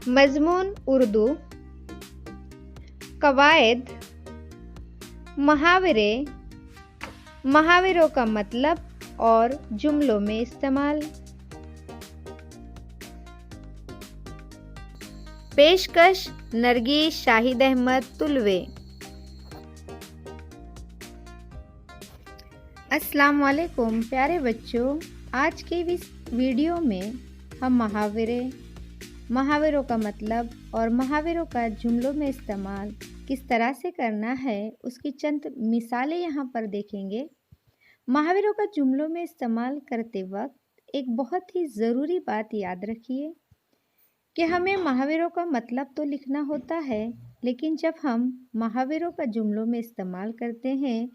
मज़मून उर्दू, कवायद, मुहावरे, मुहावरों का मतलब और जुमलों में इस्तेमाल। पेशकश नरगिस शाहिद अहमद तुलवे। अस्सलाम वालेकुम प्यारे बच्चों, आज की इस वीडियो में हम मुहावरों का मतलब और मुहावरों का जुमलों में इस्तेमाल किस तरह से करना है उसकी चंद मिसालें यहाँ पर देखेंगे। मुहावरों का जुमलों में इस्तेमाल करते वक्त एक बहुत ही ज़रूरी बात याद रखिए कि हमें मुहावरों का मतलब तो लिखना होता है, लेकिन जब हम मुहावरों का जुमलों में इस्तेमाल करते हैं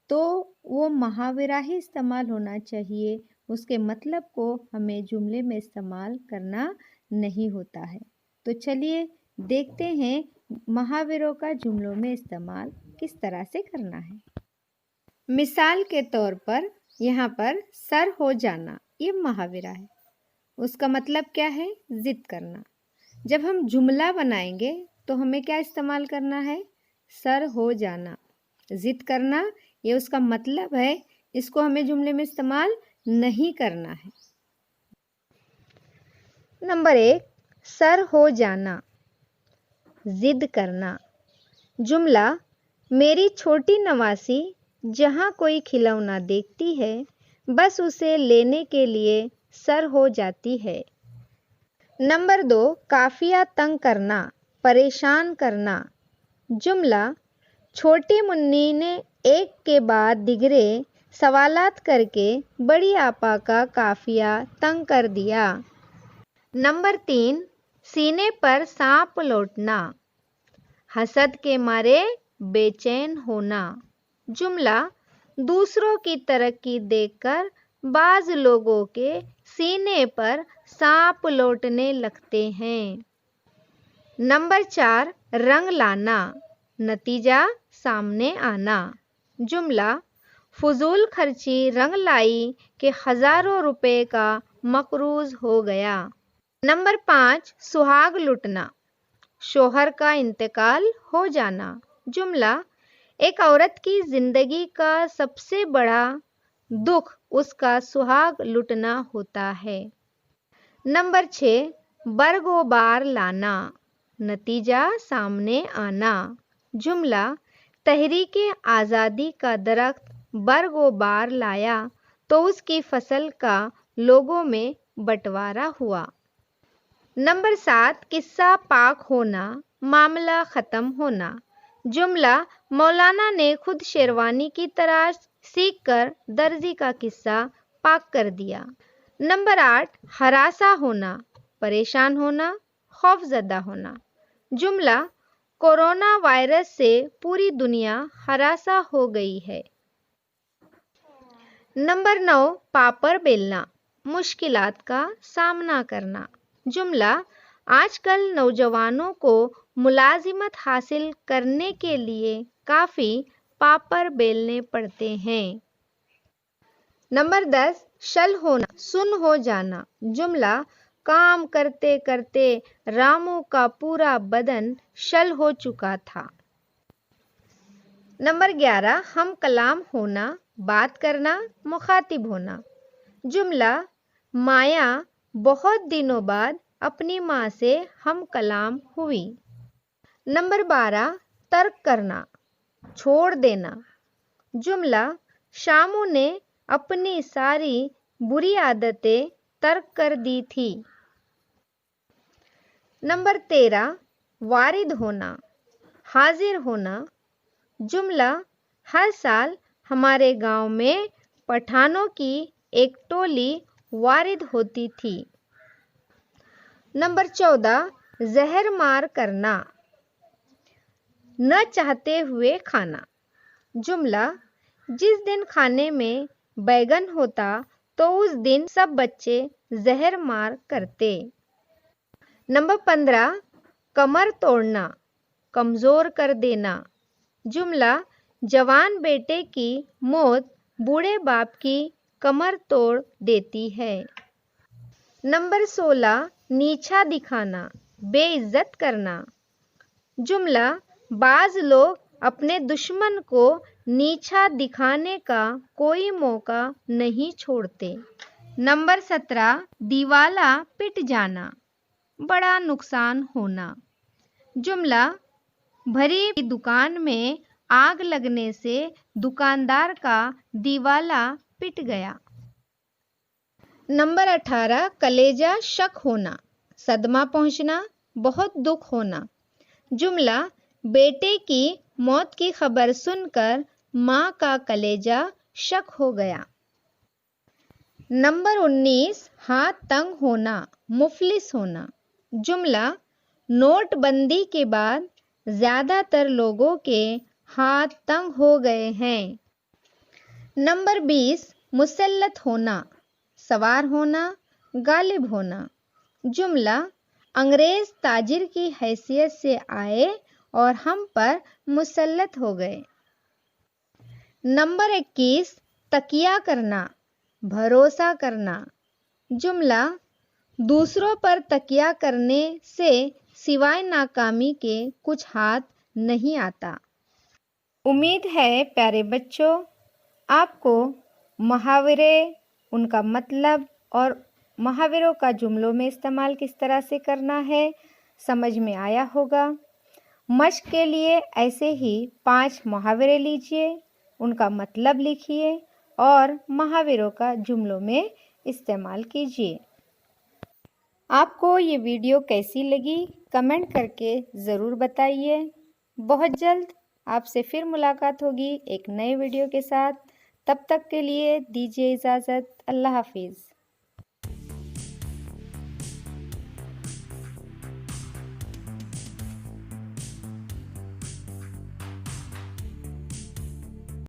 तो वो मुहावरा ही इस्तेमाल होना चाहिए, उसके मतलब को हमें जुमले में इस्तेमाल करना नहीं होता है। तो चलिए देखते हैं मुहावरों का जुमलों में इस्तेमाल किस तरह से करना है। मिसाल के तौर पर यहाँ पर सर हो जाना ये मुहावरा है। उसका मतलब क्या है? जिद करना। जब हम जुमला बनाएंगे तो हमें क्या इस्तेमाल करना है? सर हो जाना, जिद करना, ये उसका मतलब है। इसको हमें जुमले में इस्तेमाल नहीं करना है। नंबर 1, सर हो जाना, जिद करना। जुमला, मेरी छोटी नवासी जहाँ कोई खिलौना देखती है बस उसे लेने के लिए सर हो जाती है। नंबर 2, काफिया तंग करना, परेशान करना। जुमला, छोटी मुन्नी ने एक के बाद दिगरे सवालात करके बड़ी आपा का काफिया तंग कर दिया। नंबर 3, सीने पर सांप लौटना, हसद के मारे बेचैन होना। जुमला, दूसरों की तरक्की देखकर बाज लोगों के सीने पर सांप लौटने लगते हैं। नंबर 4, रंग लाना, नतीजा सामने आना। जुमला, फजूल खर्ची रंग लाई कि हजारों रुपए का मकरूज हो गया। नंबर 5, सुहाग लुटना, शोहर का इंतकाल हो जाना। जुमला, एक औरत की जिंदगी का सबसे बड़ा दुख उसका सुहाग लुटना होता है। नंबर 6, बरगोबार लाना, नतीजा सामने आना। जुमला, तहरीके आज़ादी का दरख्त बरगोबार लाया तो उसकी फसल का लोगों में बंटवारा हुआ। नंबर 7, किस्सा पाक होना, मामला ख़त्म होना। जुमला, मौलाना ने खुद शेरवानी की तराश सीखकर दर्जी का किस्सा पाक कर दिया। नंबर 8, हरासा होना, परेशान होना, खौफजदा होना। जुमला, कोरोना वायरस से पूरी दुनिया हरासा हो गई है। नंबर 9, पापड़ बेलना, मुश्किलात का सामना करना। जुमला, आजकल नौजवानों को मुलाजिमत हासिल करने के लिए काफ़ी पापड़ बेलने पड़ते हैं। नंबर 10, शल होना, सुन हो जाना। जुमला, काम करते करते रामू का पूरा बदन शल हो चुका था। नंबर 11, हम कलाम होना, बात करना, मुखातिब होना। जुमला, माया बहुत दिनों बाद अपनी माँ से हम कलाम हुई। नंबर 12, तर्क करना, छोड़ देना। जुमला, शामू ने अपनी सारी बुरी आदतें तर्क कर दी थी। नंबर 13, वारिद होना, हाजिर होना। जुमला, हर साल हमारे गांव में पठानों की एक टोली वारिद होती थी। नंबर 14, जहर मार करना, न चाहते हुए खाना। जुमला, जिस दिन खाने में बैगन होता तो उस दिन सब बच्चे जहर मार करते। नंबर 15, कमर तोड़ना, कमज़ोर कर देना। जुमला, जवान बेटे की मौत बूढ़े बाप की कमर तोड़ देती है। नंबर 16, नीचा दिखाना, बेइज्जत करना। जुमला बाज लोग अपने दुश्मन को नीचा दिखाने का कोई मौका नहीं छोड़ते। नंबर 17 दीवाला पिट जाना, बड़ा नुकसान होना। जुमला भरी दुकान में आग लगने से दुकानदार का दीवाला पिट गया। नंबर 18 कलेजा शक होना, सदमा पहुंचना, बहुत दुख होना। जुमला बेटे की मौत की खबर सुनकर माँ का कलेजा शक हो गया। नंबर 19 हाथ तंग होना, मुफलिस होना। जुमला नोटबंदी के बाद ज़्यादातर लोगों के हाथ तंग हो गए हैं। नंबर 20 मुसल्लत होना, सवार होना, गालिब होना। जुमला अंग्रेज ताजिर की हैसियत से आए और हम पर मुसल्लत हो गए। नंबर 21 तकिया करना, भरोसा करना। जुमला दूसरों पर तकिया करने से सिवाय नाकामी के कुछ हाथ नहीं आता। उम्मीद है प्यारे बच्चों आपको मुहावरे, उनका मतलब और मुहावरों का जुमलों में इस्तेमाल किस तरह से करना है समझ में आया होगा। मश्क के लिए ऐसे ही 5 मुहावरे लीजिए, उनका मतलब लिखिए और मुहावरों का जुमलों में इस्तेमाल कीजिए। आपको ये वीडियो कैसी लगी कमेंट करके ज़रूर बताइए। बहुत जल्द आपसे फिर मुलाकात होगी एक नए वीडियो के साथ। तब तक के लिए दीजिए इजाज़त। अल्लाह हाफिज़।